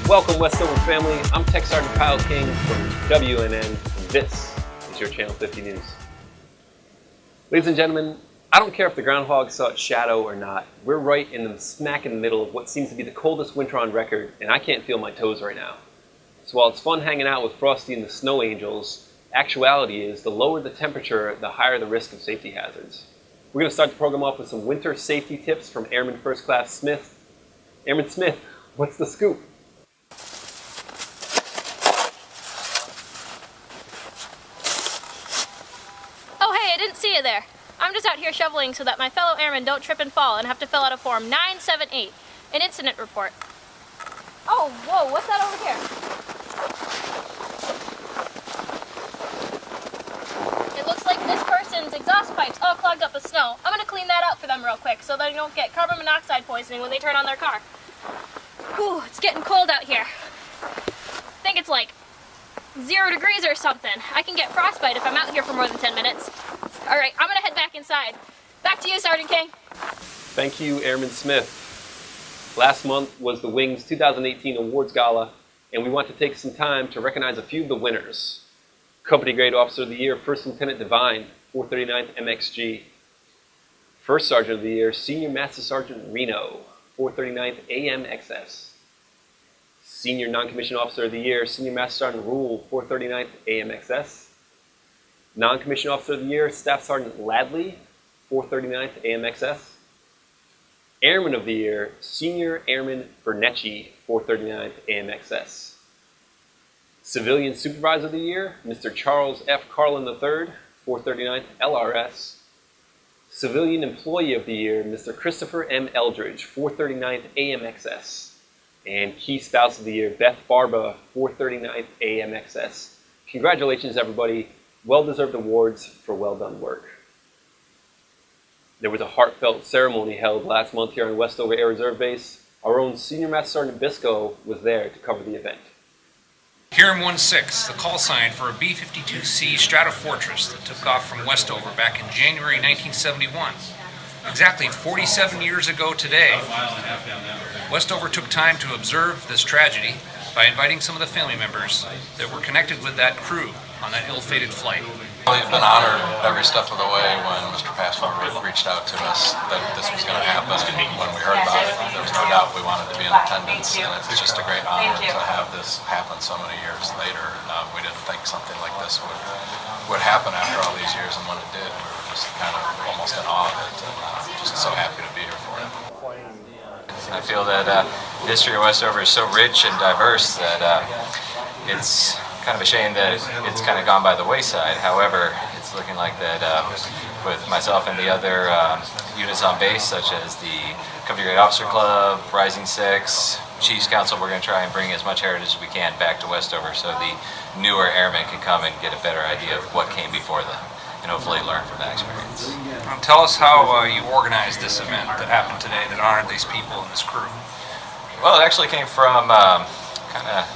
Welcome, Westover family. I'm Tech Sergeant Kyle King from WNN, and this is your Channel 50 News. Ladies and gentlemen, I don't care if the groundhog saw its shadow or not. We're right in the smack in the middle of what seems to be the coldest winter on record, and I can't feel my toes right now. So while it's fun hanging out with Frosty and the snow angels, actuality is the lower the temperature, the higher the risk of safety hazards. We're going to start the program off with some winter safety tips from Airman First Class Smith. Airman Smith, what's the scoop? I didn't see you there. I'm just out here shoveling so that my fellow airmen don't trip and fall and have to fill out a form 978, an incident report. Oh, whoa, what's that over here? It looks like this person's exhaust pipe's all clogged up with snow. I'm gonna clean that out for them real quick so they don't get carbon monoxide poisoning when they turn on their car. Whew, it's getting cold out here. I think it's like 0 degrees or something. I can get frostbite if I'm out here for more than 10 minutes. All right, I'm gonna head back inside. Back to you, Sergeant King. Thank you, Airman Smith. Last month was the Wings 2018 Awards Gala, and we want to take some time to recognize a few of the winners. Company Grade Officer of the Year, First Lieutenant Devine, 439th MXG. First Sergeant of the Year, Senior Master Sergeant Reno, 439th AMXS. Senior Non-Commissioned Officer of the Year, Senior Master Sergeant Rule, 439th AMXS. Non-Commissioned Officer of the Year, Staff Sergeant Ladley, 439th AMXS. Airman of the Year, Senior Airman Bernecci, 439th AMXS. Civilian Supervisor of the Year, Mr. Charles F. Carlin III, 439th LRS. Civilian Employee of the Year, Mr. Christopher M. Eldridge, 439th AMXS. And Key Spouse of the Year, Beth Barba, 439th AMXS. Congratulations, everybody. Well-deserved awards for well-done work. There was a heartfelt ceremony held last month here on Westover Air Reserve Base. Our own Senior Master Sergeant Bisco was there to cover the event. Hiram 16, the call sign for a B-52C Stratofortress that took off from Westover back in January 1971. Exactly 47 years ago today, Westover took time to observe this tragedy by inviting some of the family members that were connected with that crew on that ill-fated flight. We've been honored every step of the way when Mr. Passmore reached out to us that this was going to happen, and when we heard about it, there was no doubt we wanted to be in attendance, and it's just a great honor to have this happen so many years later. We didn't think something like this would happen after all these years, and when it did, we were just kind of almost in awe of it, and just so happy to be here for it. I feel that the history of Westover is so rich and diverse that it's kind of a shame that it's kind of gone by the wayside. However, it's looking like that with myself and the other units on base, such as the Company Grade Officer Club, Rising Six, Chiefs Council, we're going to try and bring as much heritage as we can back to Westover so the newer airmen can come and get a better idea of what came before them and hopefully learn from that experience. Tell us how you organized this event that happened today that honored these people and this crew. Well, it actually came from kind of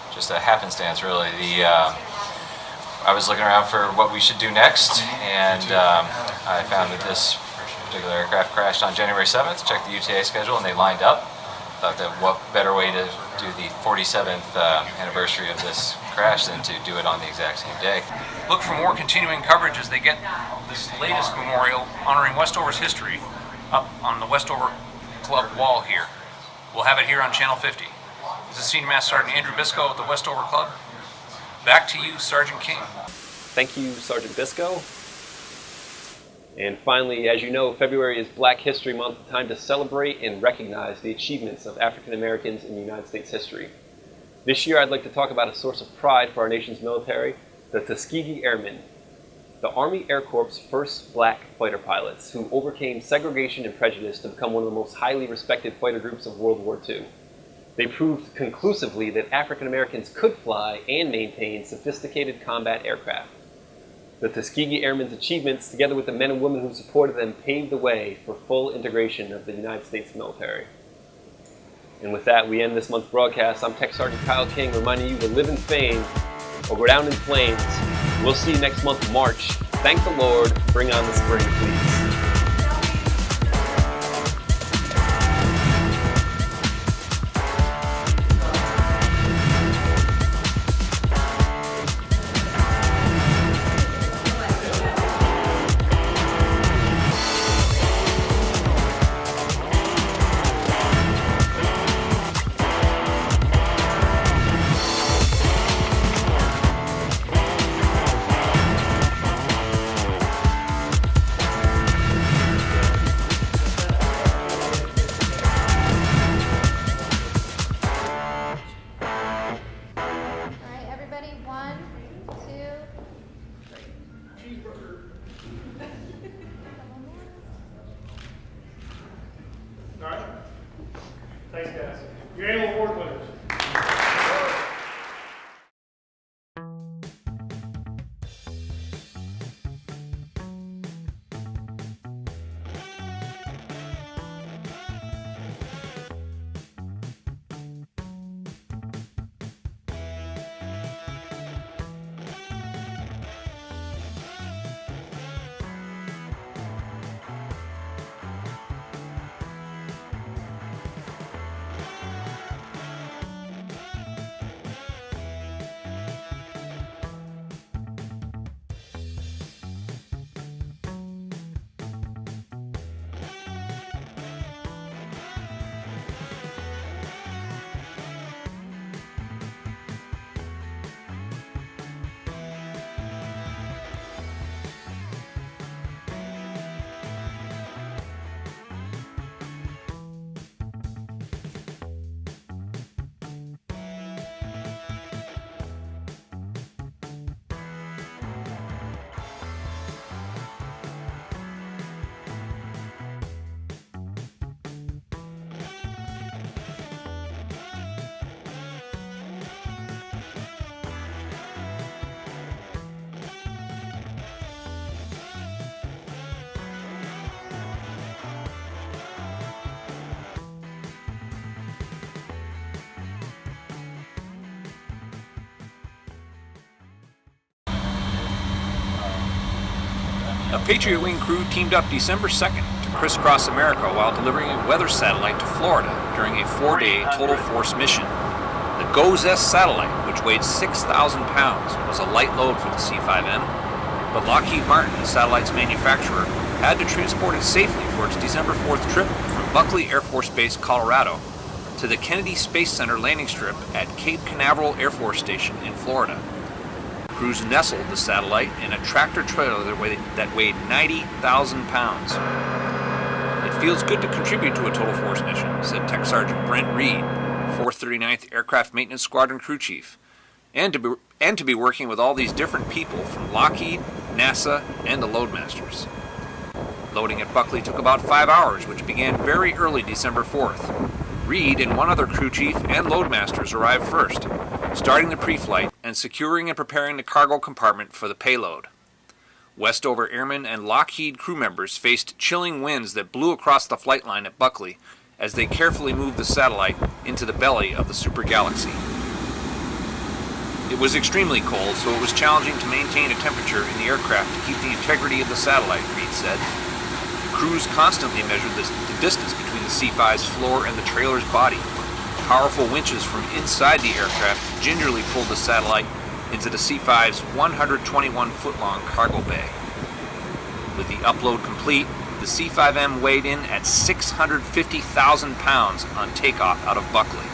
just a happenstance, really. I was looking around for what we should do next, and I found that this particular aircraft crashed on January 7th. Checked the UTA schedule, and they lined up. Thought that what better way to do the 47th anniversary of this crash than to do it on the exact same day. Look for more continuing coverage as they get this latest memorial honoring Westover's history up on the Westover Club wall here. We'll have it here on Channel 50. This is Senior Master Sergeant Andrew Bisco at the Westover Club. Back to you, Sergeant King. Thank you, Sergeant Bisco. And finally, as you know, February is Black History Month, a time to celebrate and recognize the achievements of African Americans in United States history. This year, I'd like to talk about a source of pride for our nation's military, the Tuskegee Airmen, the Army Air Corps' first black fighter pilots who overcame segregation and prejudice to become one of the most highly respected fighter groups of World War II. They proved conclusively that African Americans could fly and maintain sophisticated combat aircraft. The Tuskegee Airmen's achievements, together with the men and women who supported them, paved the way for full integration of the United States military. And with that, we end this month's broadcast. I'm Tech Sergeant Kyle King, reminding you to live in fame or go down in flames. We'll see you next month, March. Thank the Lord. Bring on the spring, please. Thanks, guys. Your annual award winners. A Patriot Wing crew teamed up December 2nd to crisscross America while delivering a weather satellite to Florida during a 4-day total force mission. The GOES-S satellite, which weighed 6,000 pounds, was a light load for the C5M, but Lockheed Martin, the satellite's manufacturer, had to transport it safely for its December 4th trip from Buckley Air Force Base, Colorado, to the Kennedy Space Center landing strip at Cape Canaveral Air Force Station in Florida. Crews nestled the satellite in a tractor-trailer that weighed 90,000 pounds. It feels good to contribute to a total force mission, said Tech Sergeant Brent Reed, 439th Aircraft Maintenance Squadron Crew Chief, and to be working with all these different people from Lockheed, NASA, and the Loadmasters. Loading at Buckley took about 5 hours, which began very early December 4th. Reed and one other crew chief and Loadmasters arrived first, starting the pre-flight and securing and preparing the cargo compartment for the payload. Westover airmen and Lockheed crew members faced chilling winds that blew across the flight line at Buckley as they carefully moved the satellite into the belly of the super galaxy. It was extremely cold, so it was challenging to maintain a temperature in the aircraft to keep the integrity of the satellite, Reed said. Crews constantly measured the distance between the C-5's floor and the trailer's body. Powerful winches from inside the aircraft gingerly pulled the satellite into the C-5's 121-foot-long cargo bay. With the upload complete, the C-5M weighed in at 650,000 pounds on takeoff out of Buckley.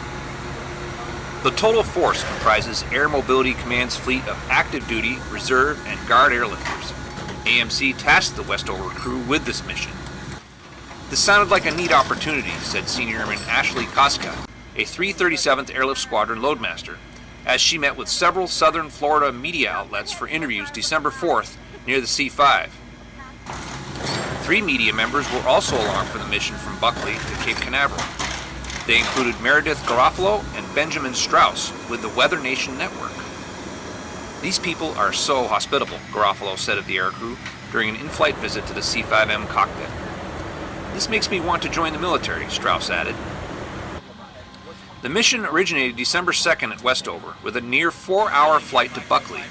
The total force comprises Air Mobility Command's fleet of active duty, reserve, and guard airlifters. AMC tasked the Westover crew with this mission. This sounded like a neat opportunity, said Senior Airman Ashley Koska, a 337th Airlift Squadron Loadmaster, as she met with several southern Florida media outlets for interviews December 4th near the C-5. 3 media members were also along for the mission from Buckley to Cape Canaveral. They included Meredith Garofalo and Benjamin Strauss with the Weather Nation Network. These people are so hospitable, Garofalo said of the aircrew during an in-flight visit to the C-5M cockpit. This makes me want to join the military, Strauss added. The mission originated December 2nd at Westover with a near 4-hour flight to Buckley,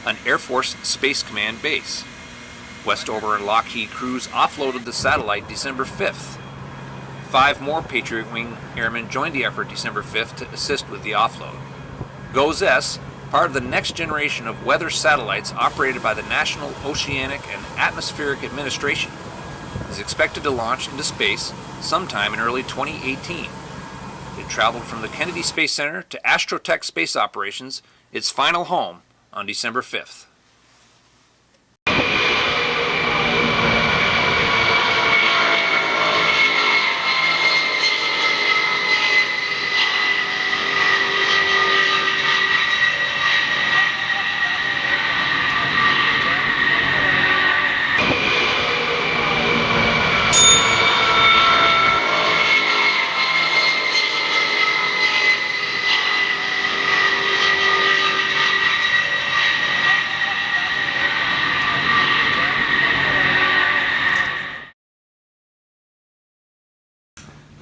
an Air Force Space Command base. Westover and Lockheed crews offloaded the satellite December 5th. 5 more Patriot Wing airmen joined the effort December 5th to assist with the offload. GOES-S, part of the next generation of weather satellites operated by the National Oceanic and Atmospheric Administration, is expected to launch into space sometime in early 2018. It traveled from the Kennedy Space Center to Astrotech Space Operations, its final home, on December 5th.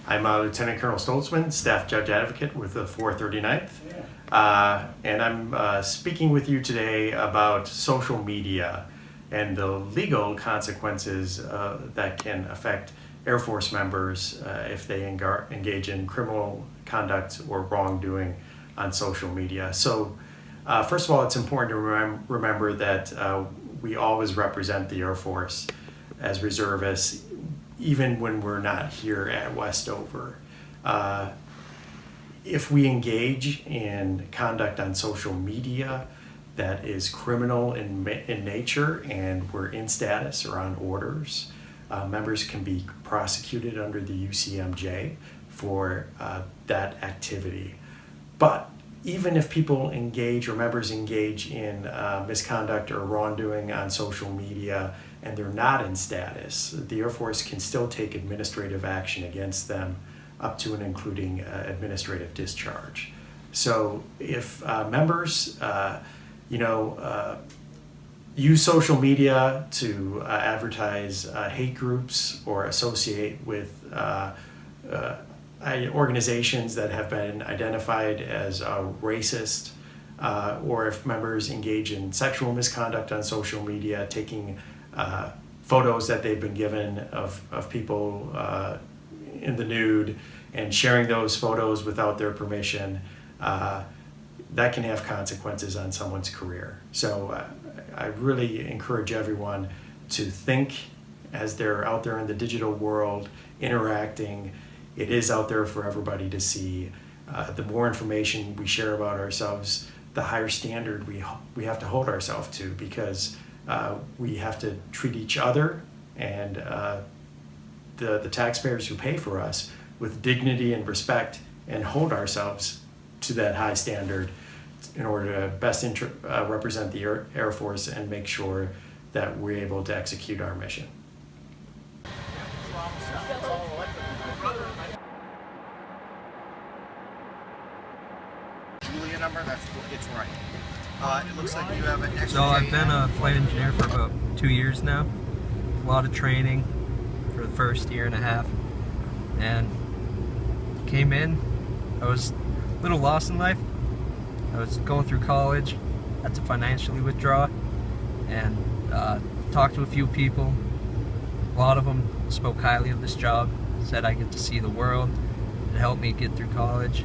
I'm Lieutenant Colonel Stoltzman, Staff Judge Advocate with the 439th. And I'm speaking with you today about social media and the legal consequences that can affect Air Force members if they engage in criminal conduct or wrongdoing on social media. So first of all, it's important to remember that we always represent the Air Force as reservists, even when we're not here at Westover. If we engage in conduct on social media that is criminal in nature and we're in status or on orders, members can be prosecuted under the UCMJ for that activity. But even if people engage or members engage in misconduct or wrongdoing on social media and they're not in status, the Air Force can still take administrative action against them up to and including administrative discharge. So if members use social media to advertise hate groups or associate with organizations that have been identified as racist, or if members engage in sexual misconduct on social media, taking photos that they've been given of people in the nude and sharing those photos without their permission, that can have consequences on someone's career. So I really encourage everyone to think as they're out there in the digital world interacting. It is out there for everybody to see. The more information we share about ourselves, the higher standard we have to hold ourselves to, because we have to treat each other and the taxpayers who pay for us with dignity and respect, and hold ourselves to that high standard in order to best represent the Air Force and make sure that we're able to execute our mission. Julia number, it's right. It looks like you have an extra. So I've been a flight engineer for about 2 years now. A lot of training for the first year and a half, and came in. I was a little lost in life. I was going through college, had to financially withdraw, and talked to a few people. A lot of them spoke highly of this job, said I get to see the world. It helped me get through college,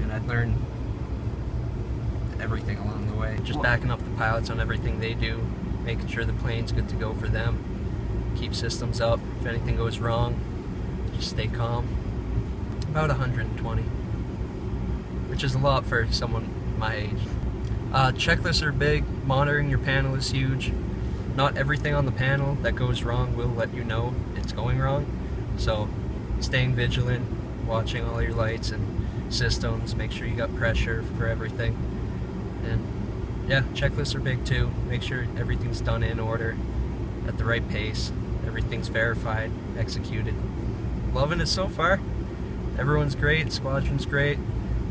and I'd learn everything along the way. Just backing up the pilots on everything they do, making sure the plane's good to go for them, keep systems up. If anything goes wrong, just stay calm. About 120, which is a lot for someone my age. Checklists are big. Monitoring your panel is huge. Not everything on the panel that goes wrong will let you know it's going wrong. So staying vigilant, watching all your lights and systems, make sure you got pressure for everything. And yeah, checklists are big too. Make sure everything's done in order, at the right pace, everything's verified, executed. Loving it so far. Everyone's great, squadron's great.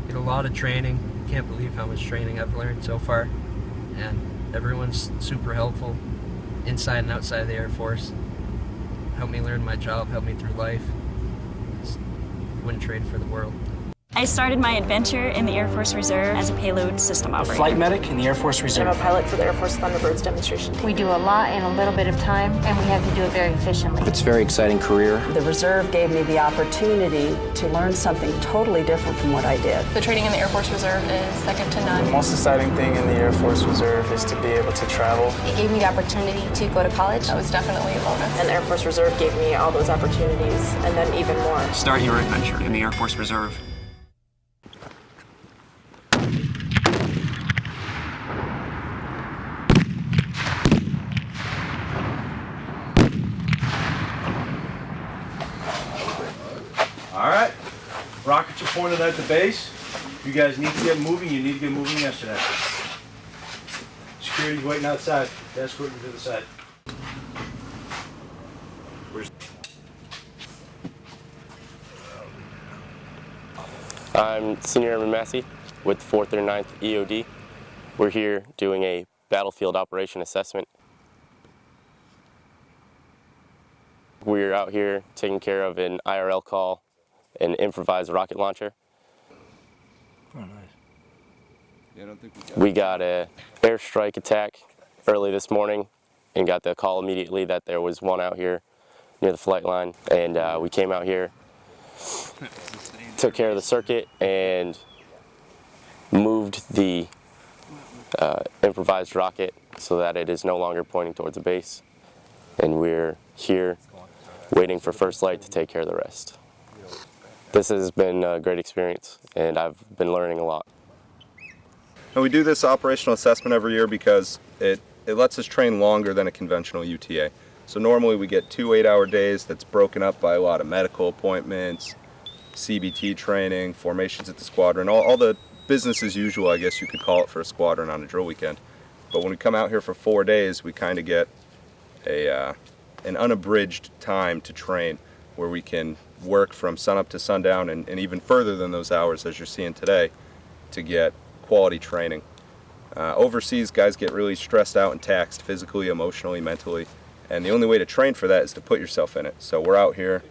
Get a lot of training. Can't believe how much training I've learned so far. And everyone's super helpful, inside and outside the Air Force. Helped me learn my job, helped me through life. Wouldn't trade for the world. I started my adventure in the Air Force Reserve as a payload system operator. Flight medic in the Air Force Reserve. I'm a pilot for the Air Force Thunderbirds demonstration. We do a lot in a little bit of time, and we have to do it very efficiently. It's a very exciting career. The Reserve gave me the opportunity to learn something totally different from what I did. The training in the Air Force Reserve is second to none. The most exciting thing in the Air Force Reserve is to be able to travel. It gave me the opportunity to go to college. That was definitely a bonus. And the Air Force Reserve gave me all those opportunities, and then even more. Start your adventure in the Air Force Reserve. All right, rockets are pointed at the base. You guys need to get moving. You need to get moving yesterday. Security's waiting outside. Escorting to the side. I'm Senior Airman Massey with 439th EOD. We're here doing a battlefield operation assessment. We're out here taking care of an IRL call an improvised rocket launcher. Oh, nice. Yeah, I don't think We got an airstrike attack early this morning and got the call immediately that there was one out here near the flight line. And we came out here, took care of the circuit, and moved the improvised rocket so that it is no longer pointing towards the base. And we're here waiting for first light to take care of the rest. This has been a great experience, and I've been learning a lot. And we do this operational assessment every year because it lets us train longer than a conventional UTA. So normally we get 2 8-hour days that's broken up by a lot of medical appointments, CBT training, formations at the squadron, all the business as usual, I guess you could call it, for a squadron on a drill weekend. But when we come out here for 4 days, we kind of get an unabridged time to train where we can work from sunup to sundown and even further than those hours as you're seeing today to get quality training. Overseas, guys get really stressed out and taxed physically, emotionally, mentally, and the only way to train for that is to put yourself in it. So we're out here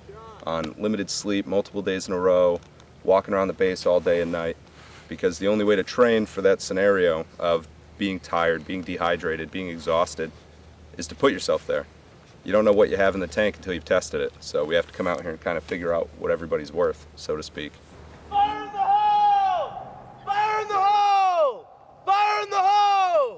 on limited sleep multiple days in a row, walking around the base all day and night, because the only way to train for that scenario of being tired, being dehydrated, being exhausted, is to put yourself there. You don't know what you have in the tank until you've tested it, so we have to come out here and kind of figure out what everybody's worth, so to speak. Fire in the hole! Fire in the hole! Fire in the hole!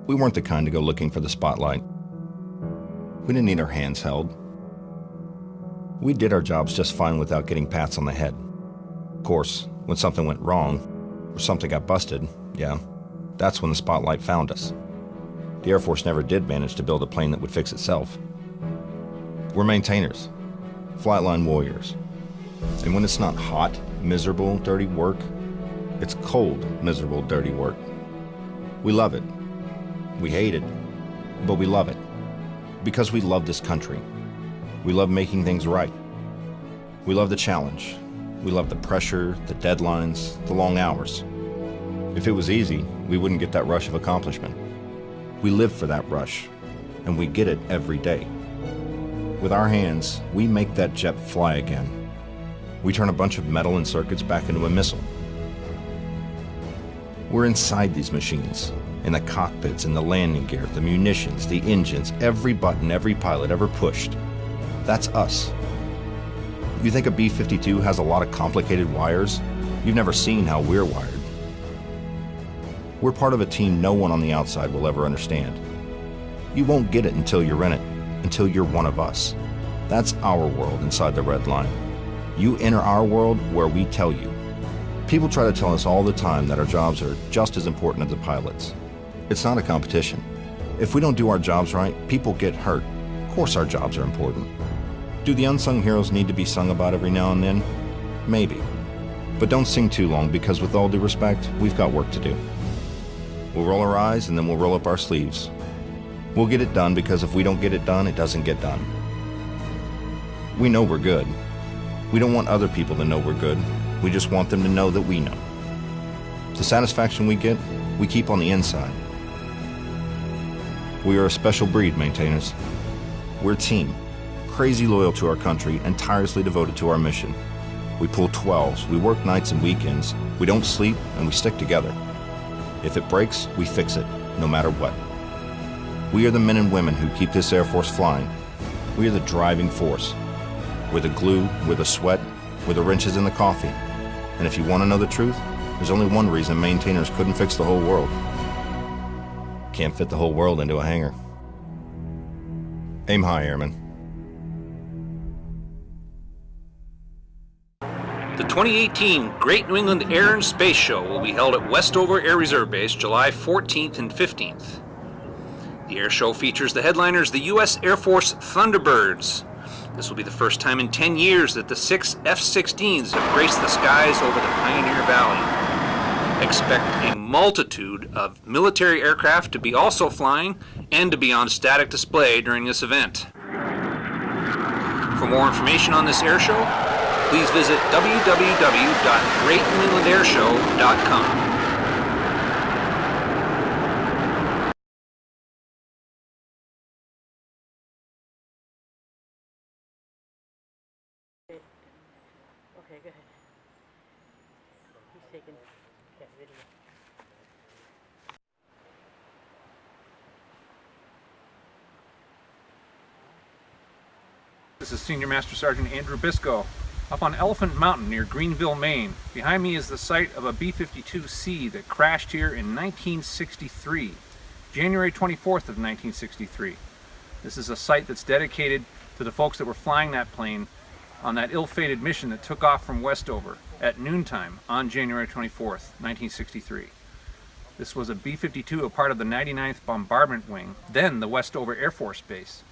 We weren't the kind to go looking for the spotlight. We didn't need our hands held. We did our jobs just fine without getting pats on the head. Of course, when something went wrong, or something got busted, yeah, that's when the spotlight found us. The Air Force never did manage to build a plane that would fix itself. We're maintainers, flightline warriors. And when it's not hot, miserable, dirty work, it's cold, miserable, dirty work. We love it. We hate it, but we love it. Because we love this country. We love making things right. We love the challenge. We love the pressure, the deadlines, the long hours. If it was easy, we wouldn't get that rush of accomplishment. We live for that rush, and we get it every day. With our hands, we make that jet fly again. We turn a bunch of metal and circuits back into a missile. We're inside these machines, in the cockpits, in the landing gear, the munitions, the engines, every button every pilot ever pushed. That's us. You think a B-52 has a lot of complicated wires? You've never seen how we're wired. We're part of a team no one on the outside will ever understand. You won't get it until you're in it, until you're one of us. That's our world inside the red line. You enter our world where we tell you. People try to tell us all the time that our jobs are just as important as the pilots. It's not a competition. If we don't do our jobs right, people get hurt. Of course our jobs are important. Do the unsung heroes need to be sung about every now and then? Maybe. But don't sing too long, because with all due respect, we've got work to do. We'll roll our eyes and then we'll roll up our sleeves. We'll get it done, because if we don't get it done, it doesn't get done. We know we're good. We don't want other people to know we're good. We just want them to know that we know. The satisfaction we get, we keep on the inside. We are a special breed, maintainers. We're a team, crazy loyal to our country and tirelessly devoted to our mission. We pull 12s, we work nights and weekends, we don't sleep, and we stick together. If it breaks, we fix it, no matter what. We are the men and women who keep this Air Force flying. We are the driving force. We're the glue, we're the sweat, we're the wrenches in the coffee. And if you want to know the truth, there's only one reason maintainers couldn't fix the whole world. Can't fit the whole world into a hangar. Aim high, airmen. The 2018 Great New England Air and Space Show will be held at Westover Air Reserve Base July 14th and 15th. The air show features the headliners, the U.S. Air Force Thunderbirds. This will be the first time in 10 years that the 6 F-16s have graced the skies over the Pioneer Valley. expect a multitude of military aircraft to be also flying and to be on static display during this event. For more information on this air show, please visit www.greatnewenglandairshow.com. Okay, go ahead. He's taking that video. This is Senior Master Sergeant Andrew Biscoe up on Elephant Mountain near Greenville, Maine. Behind me is the site of a B-52C that crashed here in 1963, January 24th of 1963. This is a site that's dedicated to the folks that were flying that plane on that ill-fated mission that took off from Westover at noontime on January 24th, 1963. This was a B-52, a part of the 99th Bombardment Wing, then the Westover Air Force Base.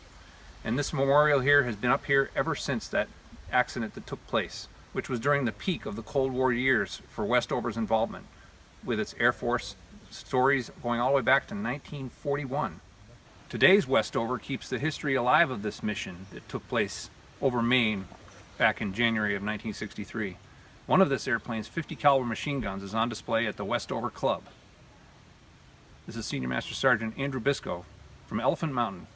And this memorial here has been up here ever since that accident that took place, which was during the peak of the Cold War years for Westover's involvement, with its Air Force stories going all the way back to 1941. Today's Westover keeps the history alive of this mission that took place over Maine back in January of 1963. One of this airplane's 50 caliber machine guns is on display at the Westover Club. This is Senior Master Sergeant Andrew Biscoe from Elephant Mountain.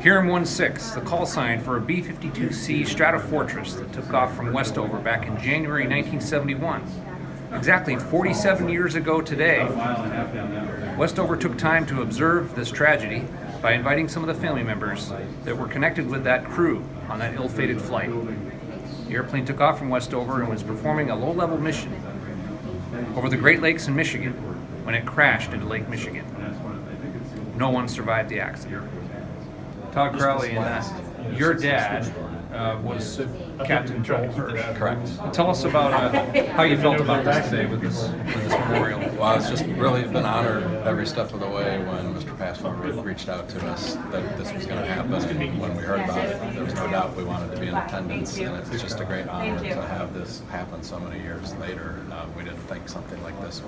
Hiram 16, the call sign for a B-52C Stratofortress that took off from Westover back in January 1971. Exactly 47 years ago today, Westover took time to observe this tragedy by inviting some of the family members that were connected with that crew on that ill-fated flight. The airplane took off from Westover and was performing a low-level mission over the Great Lakes in Michigan when it crashed into Lake Michigan. No one survived the accident. Todd Crowley, your dad was Captain Joel Hirsch. Correct. Tell us about how you felt about this today with this memorial. Well, it's just really been honored every step of the way when Mr. Passmore reached out to us that this was going to happen. And when we heard about it, there was no doubt we wanted to be in attendance, and it's just a great honor to have this happen so many years later. We didn't think something like this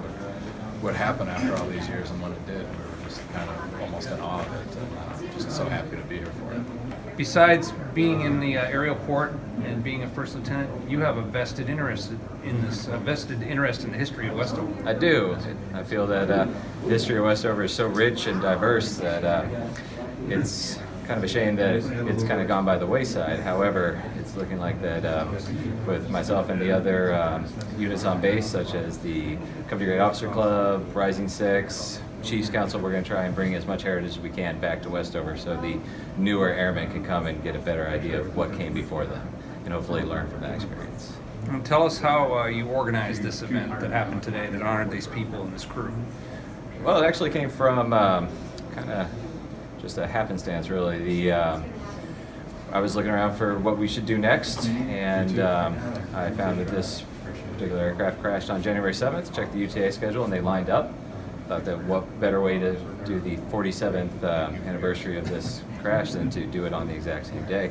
would happen after all these years, and when it did, we were just kind of almost in awe of it, and just so happy to be here for it. Besides being in the aerial port and being a first lieutenant, you have a vested interest in this, in the history of Westover. I do. I feel that the history of Westover is so rich and diverse that it's kind of a shame that it's kind of gone by the wayside. However, it's looking like that with myself and the other units on base, such as the Company Grade Officer Club, Rising Six, Chiefs Council, we're going to try and bring as much heritage as we can back to Westover so the newer airmen can come and get a better idea of what came before them and hopefully learn from that experience. And tell us how you organized this event that happened today that honored these people and this crew. Well, it actually came from kind of just a happenstance, really. I was looking around for what we should do next, and I found that this particular aircraft crashed on January 7th, checked the UTA schedule, and they lined up. Thought that what better way to do the 47th anniversary of this crash than to do it on the exact same day,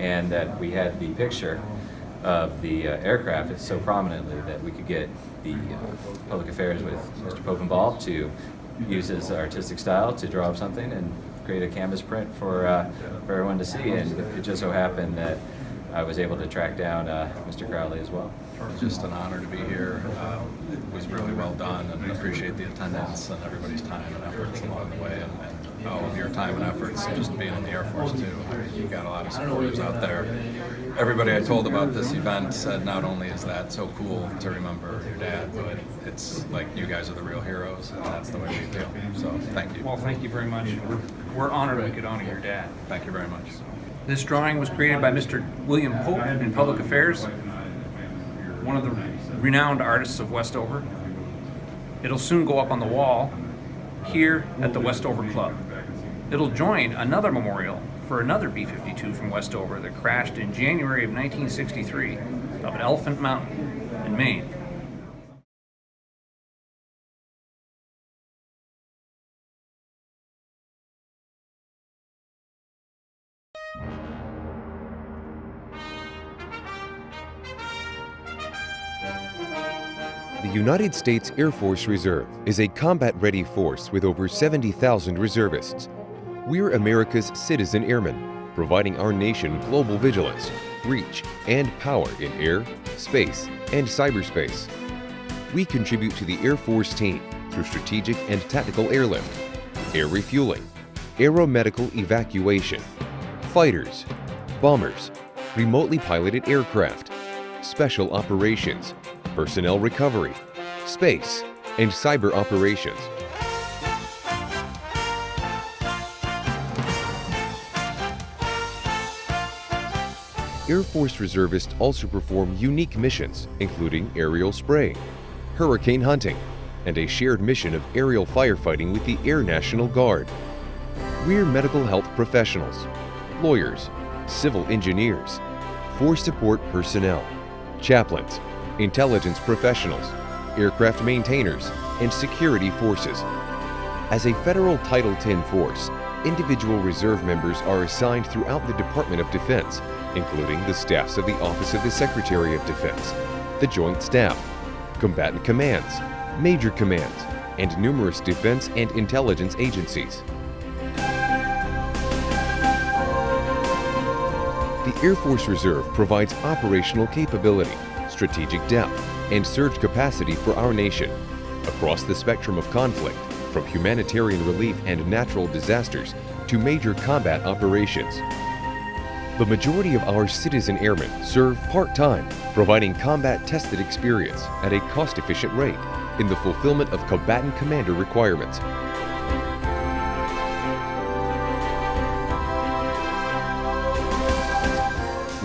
and that we had the picture of the aircraft so prominently that we could get the public affairs with Mr. Pope involved to use his artistic style to draw up something and create a canvas print for everyone to see. And it just so happened that I was able to track down Mr. Crowley as well. It's just an honor to be here. It was really well done, and I appreciate the attendance and everybody's time and efforts along the way, and all of your time and efforts just being in the Air Force too. You've got a lot of supporters out there. Everybody I told about this event said not only is that so cool to remember your dad, but it's like you guys are the real heroes, and that's the way we feel. So thank you. Well, thank you very much. We're honored we could honor your dad. Thank you very much. This drawing was created by Mr. William Pope in Public Affairs, one of the renowned artists of Westover. It'll soon go up on the wall here at the Westover Club. It'll join another memorial for another B-52 from Westover that crashed in January of 1963 up at Elephant Mountain in Maine. The United States Air Force Reserve is a combat-ready force with over 70,000 reservists. We're America's citizen airmen, providing our nation global vigilance, reach, and power in air, space, and cyberspace. We contribute to the Air Force team through strategic and tactical airlift, air refueling, aeromedical evacuation, fighters, bombers, remotely piloted aircraft, special operations, personnel recovery, space, and cyber operations. Air Force reservists also perform unique missions, including aerial spraying, hurricane hunting, and a shared mission of aerial firefighting with the Air National Guard. We're medical health professionals, lawyers, civil engineers, force support personnel, chaplains, intelligence professionals, aircraft maintainers, and security forces. As a federal Title X force, individual reserve members are assigned throughout the Department of Defense, including the staffs of the Office of the Secretary of Defense, the Joint Staff, combatant commands, major commands, and numerous defense and intelligence agencies. The Air Force Reserve provides operational capability, strategic depth, and surge capacity for our nation across the spectrum of conflict, from humanitarian relief and natural disasters to major combat operations. The majority of our citizen airmen serve part-time, providing combat-tested experience at a cost-efficient rate in the fulfillment of combatant commander requirements.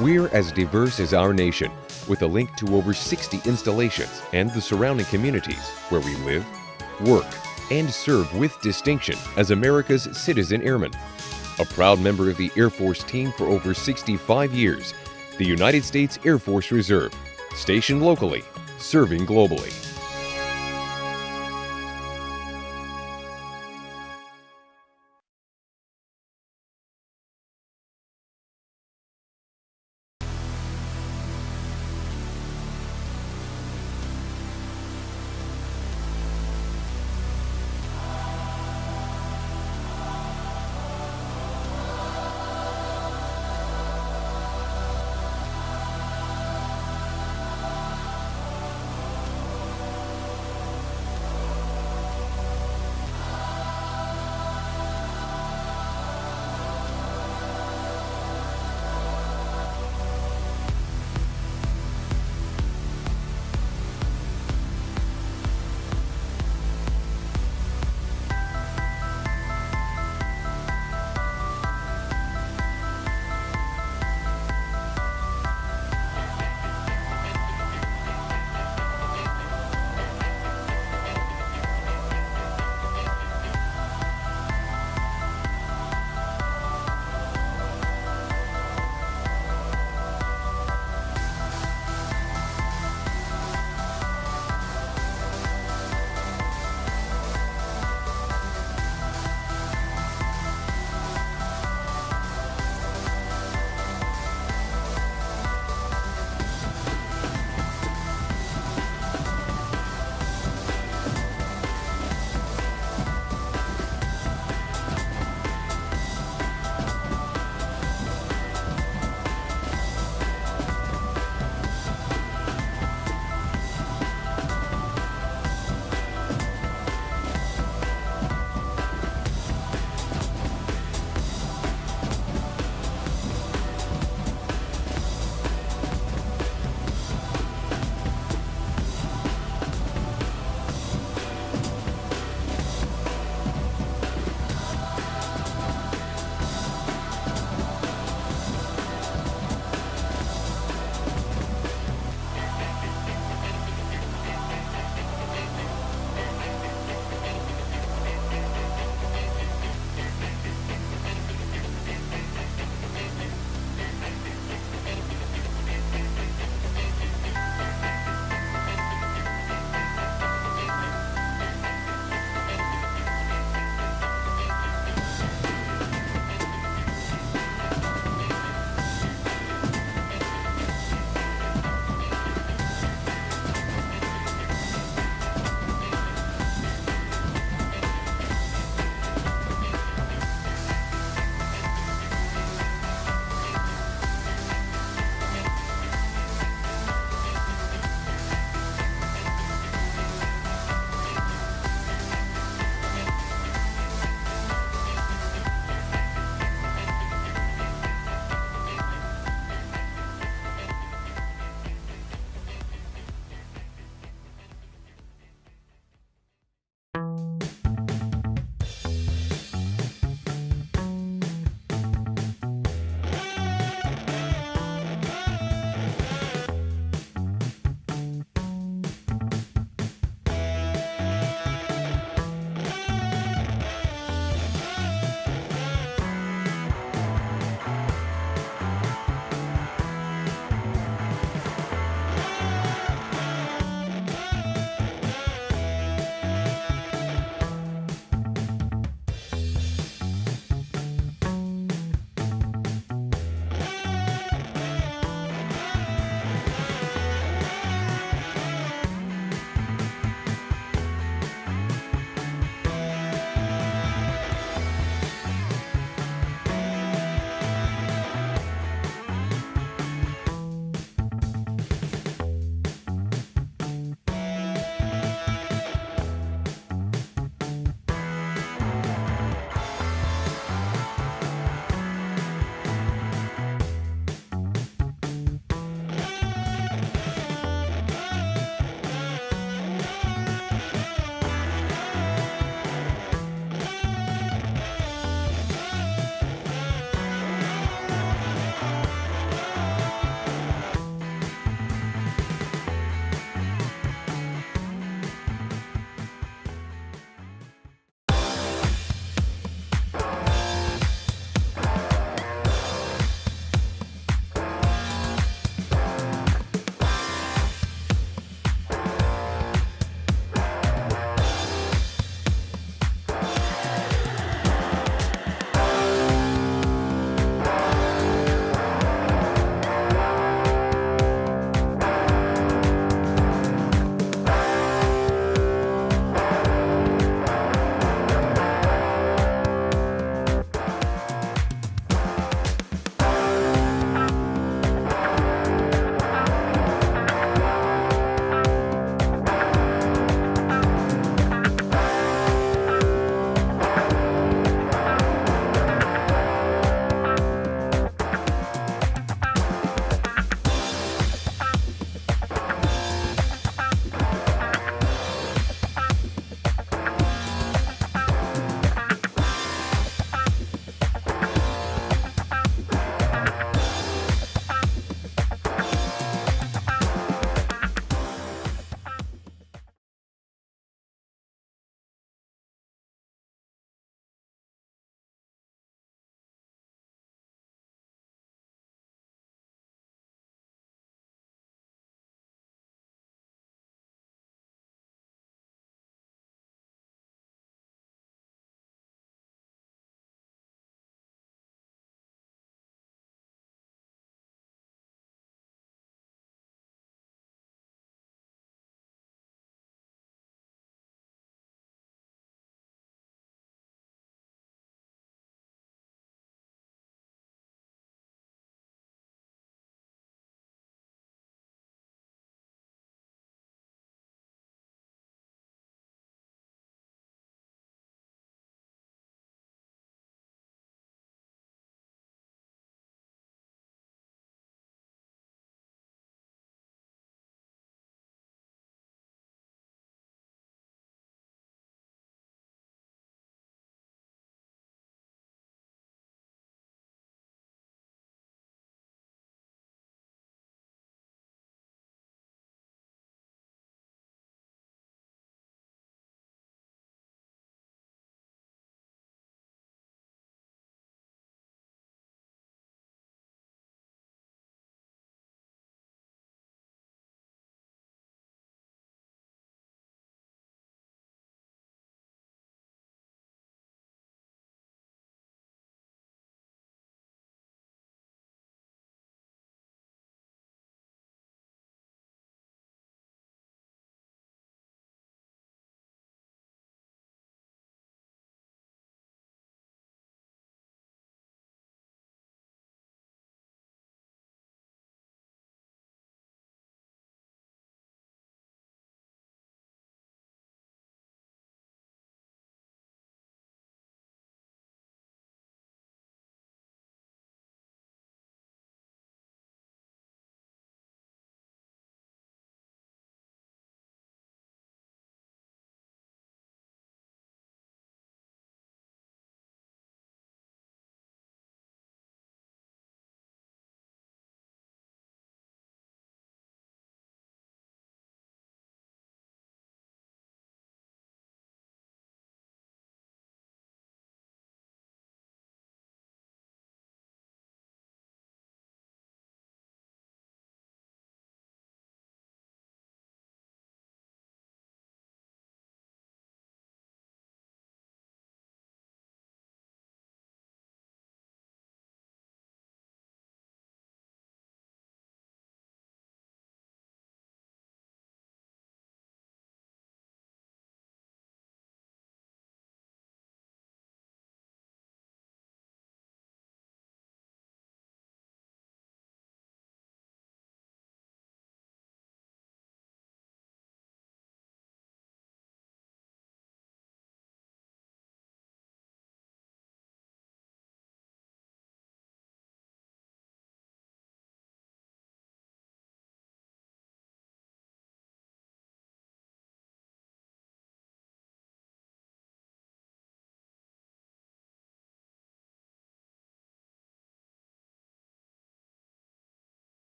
We're as diverse as our nation, with a link to over 60 installations and the surrounding communities where we live, work, and serve with distinction as America's citizen airmen. A proud member of the Air Force team for over 65 years, the United States Air Force Reserve, stationed locally, serving globally.